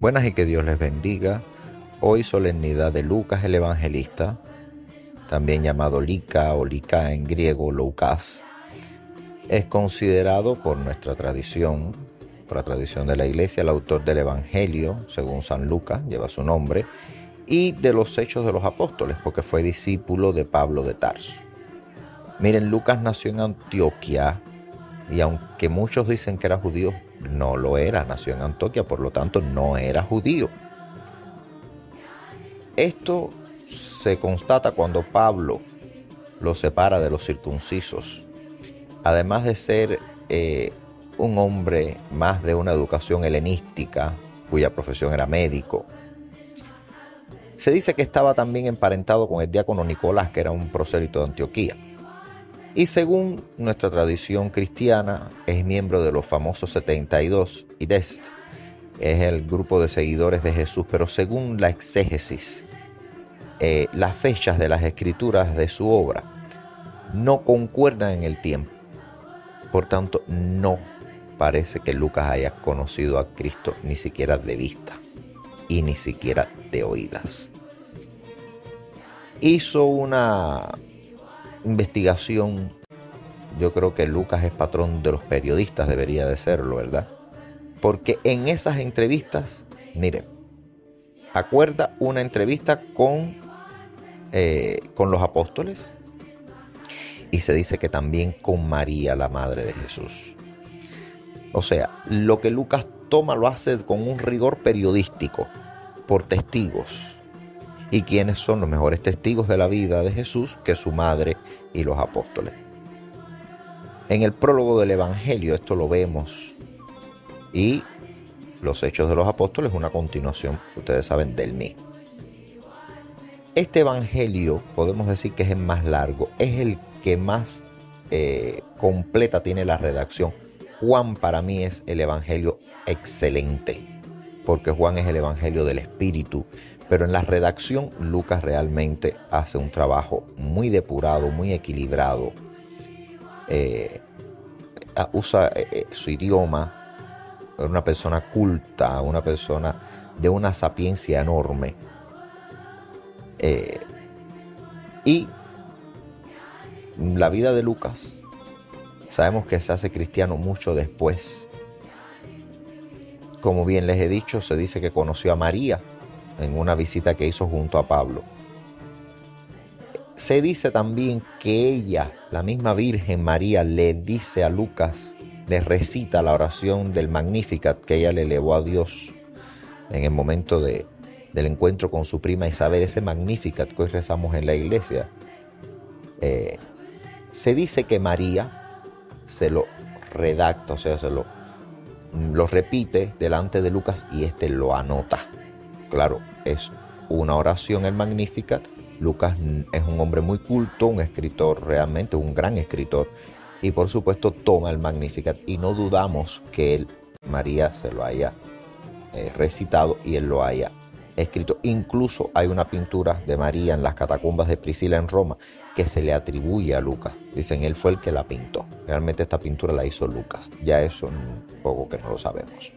Buenas y que Dios les bendiga. Hoy solemnidad de Lucas el Evangelista, también llamado Lica o Lica en griego, Loukas. Es considerado por nuestra tradición, por la tradición de la Iglesia, el autor del Evangelio, según San Lucas, lleva su nombre, y de los Hechos de los Apóstoles, porque fue discípulo de Pablo de Tarso. Miren, Lucas nació en Antioquia, y aunque muchos dicen que era judío, no lo era, nació en Antioquia, por lo tanto no era judío. Esto se constata cuando Pablo lo separa de los circuncisos. Además de ser un hombre más de una educación helenística, cuya profesión era médico, se dice que estaba también emparentado con el diácono Nicolás, que era un prosélito de Antioquía. Y según nuestra tradición cristiana, es miembro de los famosos 72 Idest. Es el grupo de seguidores de Jesús, pero según la exégesis, las fechas de las escrituras de su obra no concuerdan en el tiempo. Por tanto, no parece que Lucas haya conocido a Cristo ni siquiera de vista y ni siquiera de oídas. Hizo una investigación. Yo creo que Lucas es patrón de los periodistas, debería de serlo, ¿verdad? Porque en esas entrevistas, miren, acuerda una entrevista con los apóstoles, y se dice que también con María, la madre de Jesús. O sea, lo que Lucas toma lo hace con un rigor periodístico, por testigos. ¿Y quiénes son los mejores testigos de la vida de Jesús que su madre y los apóstoles? En el prólogo del Evangelio esto lo vemos, y los Hechos de los Apóstoles es una continuación, ustedes saben, del mismo. Este Evangelio podemos decir que es el más largo, es el que más completa tiene la redacción. Juan para mí es el Evangelio excelente, porque Juan es el Evangelio del Espíritu, pero en la redacción Lucas realmente hace un trabajo muy depurado, muy equilibrado. Usa su idioma, una persona culta, una persona de una sapiencia enorme. Y la vida de Lucas, sabemos que se hace cristiano mucho después. Como bien les he dicho, se dice que conoció a María en una visita que hizo junto a Pablo. Se dice también que ella, la misma Virgen María, le dice a Lucas, le recita la oración del Magnificat que ella le elevó a Dios en el momento del encuentro con su prima Isabel, ese Magnificat que hoy rezamos en la iglesia. Se dice que María se lo redacta, o sea, lo repite delante de Lucas y este lo anota. Claro, es una oración el Magnificat. Lucas es un hombre muy culto, un escritor realmente, un gran escritor, y por supuesto toma el Magnificat, y no dudamos que María se lo haya recitado y él lo haya escrito. Incluso hay una pintura de María en las catacumbas de Priscila en Roma que se le atribuye a Lucas. Dicen, él fue el que la pintó. Realmente esta pintura la hizo Lucas. Ya eso un poco que no lo sabemos.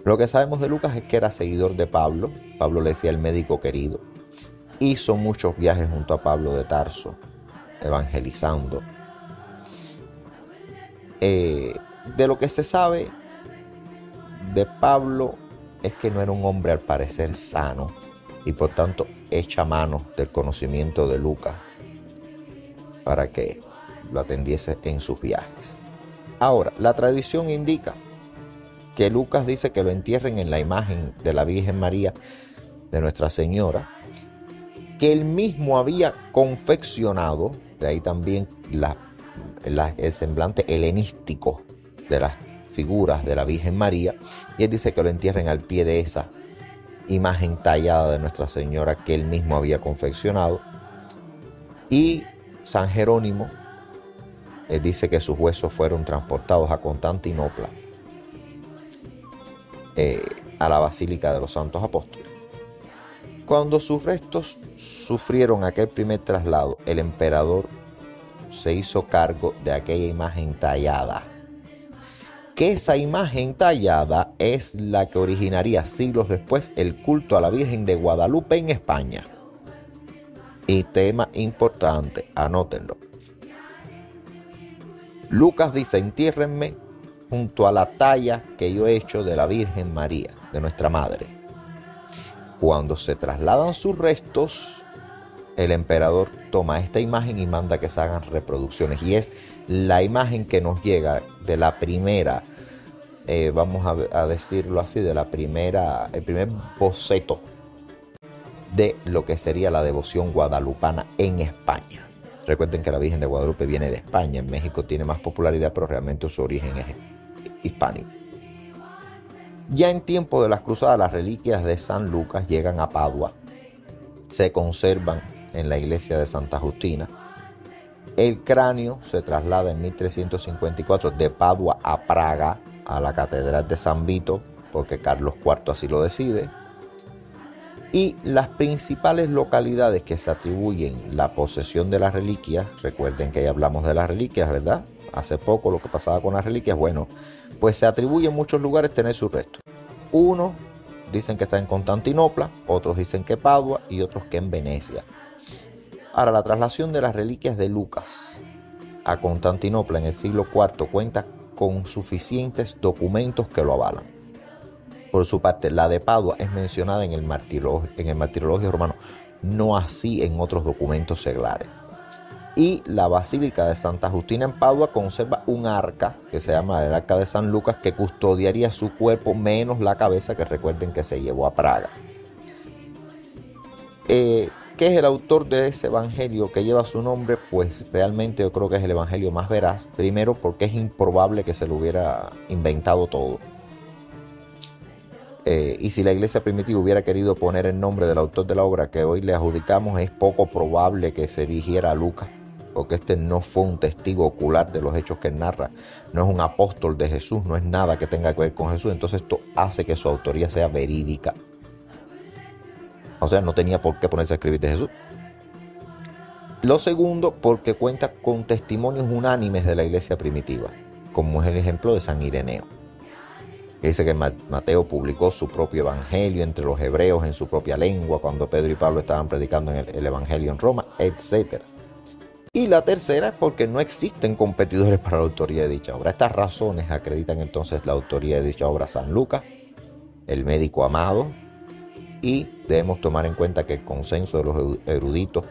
Lo que sabemos de Lucas es que era seguidor de Pablo. Pablo le decía el médico querido. Hizo muchos viajes junto a Pablo de Tarso, evangelizando. De lo que se sabe de Pablo es que no era un hombre al parecer sano, y por tanto echa mano del conocimiento de Lucas para que lo atendiese en sus viajes. Ahora, la tradición indica que Lucas dice que lo entierren en la imagen de la Virgen María, de Nuestra Señora, que él mismo había confeccionado, de ahí también el semblante helenístico de las figuras de la Virgen María, y él dice que lo entierren al pie de esa imagen tallada de Nuestra Señora que él mismo había confeccionado. Y San Jerónimo dice que sus huesos fueron transportados a Constantinopla, a la Basílica de los Santos Apóstoles. Cuando sus restos sufrieron aquel primer traslado, el emperador se hizo cargo de aquella imagen tallada que esa imagen tallada es la que originaría siglos después el culto a la Virgen de Guadalupe en España. Y tema importante, anótenlo. Lucas dice: entiérrenme junto a la talla que yo he hecho de la Virgen María, de nuestra Madre. Cuando se trasladan sus restos, el emperador toma esta imagen y manda que se hagan reproducciones. Y es la imagen que nos llega de la primera, vamos a decirlo así, de la primera, el primer boceto de lo que sería la devoción guadalupana en España. Recuerden que la Virgen de Guadalupe viene de España. En México tiene más popularidad, pero realmente su origen es hispánico. Ya en tiempo de las cruzadas, las reliquias de San Lucas llegan a Padua. Se conservan en la iglesia de Santa Justina. El cráneo se traslada en 1354 de Padua a Praga, a la catedral de San Vito, porque Carlos IV así lo decide. Y las principales localidades que se atribuyen la posesión de las reliquias, recuerden que ya hablamos de las reliquias, ¿verdad? Hace poco lo que pasaba con las reliquias, bueno, pues se atribuye en muchos lugares tener sus restos. Unos dicen que está en Constantinopla, otros dicen que Padua y otros que en Venecia. Ahora, la traslación de las reliquias de Lucas a Constantinopla en el siglo IV cuenta con suficientes documentos que lo avalan. Por su parte, la de Padua es mencionada en el martirologio romano, no así en otros documentos seglares. Y la Basílica de Santa Justina en Padua conserva un arca que se llama el Arca de San Lucas, que custodiaría su cuerpo menos la cabeza, que recuerden que se llevó a Praga. ¿Qué es el autor de ese evangelio que lleva su nombre? Pues realmente yo creo que es el evangelio más veraz. Primero, porque es improbable que se lo hubiera inventado todo. Y si la iglesia primitiva hubiera querido poner el nombre del autor de la obra que hoy le adjudicamos, es poco probable que se dirigiera a Lucas, porque este no fue un testigo ocular de los hechos que él narra, no es un apóstol de Jesús, no es nada que tenga que ver con Jesús. Entonces esto hace que su autoría sea verídica. O sea, no tenía por qué ponerse a escribir de Jesús. Lo segundo, porque cuenta con testimonios unánimes de la iglesia primitiva, como es el ejemplo de San Ireneo, que dice que Mateo publicó su propio evangelio entre los hebreos en su propia lengua cuando Pedro y Pablo estaban predicando en el evangelio en Roma, etc. Y la tercera es porque no existen competidores para la autoría de dicha obra. Estas razones acreditan entonces la autoría de dicha obra a San Lucas, el médico amado, y debemos tomar en cuenta que el consenso de los eruditos,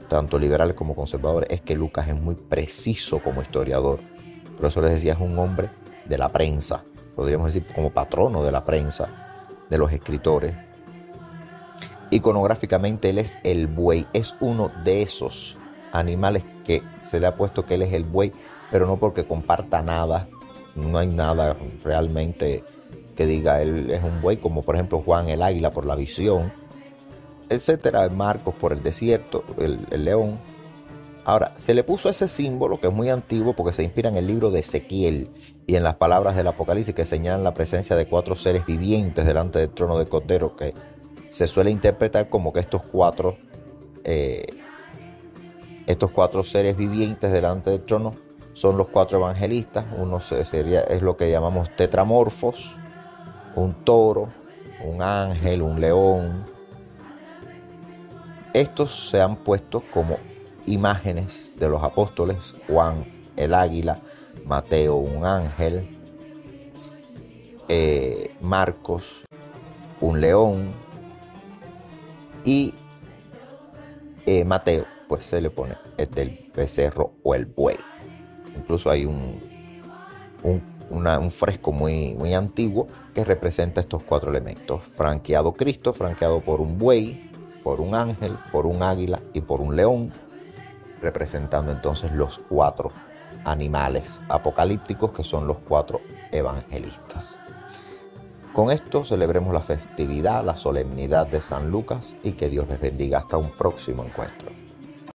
tanto liberales como conservadores, es que Lucas es muy preciso como historiador. Por eso les decía, es un hombre de la prensa, podríamos decir como patrono de la prensa, de los escritores. Iconográficamente él es el buey, es uno de esos animales que se le ha puesto que él es el buey, pero no porque comparta nada, no hay nada realmente que diga él es un buey, como por ejemplo Juan el águila por la visión, etcétera, Marcos por el desierto, el león. Ahora, se le puso ese símbolo que es muy antiguo porque se inspira en el libro de Ezequiel y en las palabras del Apocalipsis que señalan la presencia de 4 seres vivientes delante del trono del Cordero, que se suele interpretar como que estos cuatro seres vivientes delante del trono son los 4 evangelistas. Uno es lo que llamamos tetramorfos, un toro, un ángel, un león. Estos se han puesto como imágenes de los apóstoles: Juan el águila, Mateo un ángel, Marcos un león, y Mateo pues se le pone el del becerro o el buey. Incluso hay un fresco muy antiguo que representa estos 4 elementos: franqueado Cristo, franqueado por un buey, por un ángel, por un águila y por un león, representando entonces los 4 animales apocalípticos que son los 4 evangelistas. Con esto celebremos la festividad, la solemnidad de San Lucas, y que Dios les bendiga hasta un próximo encuentro.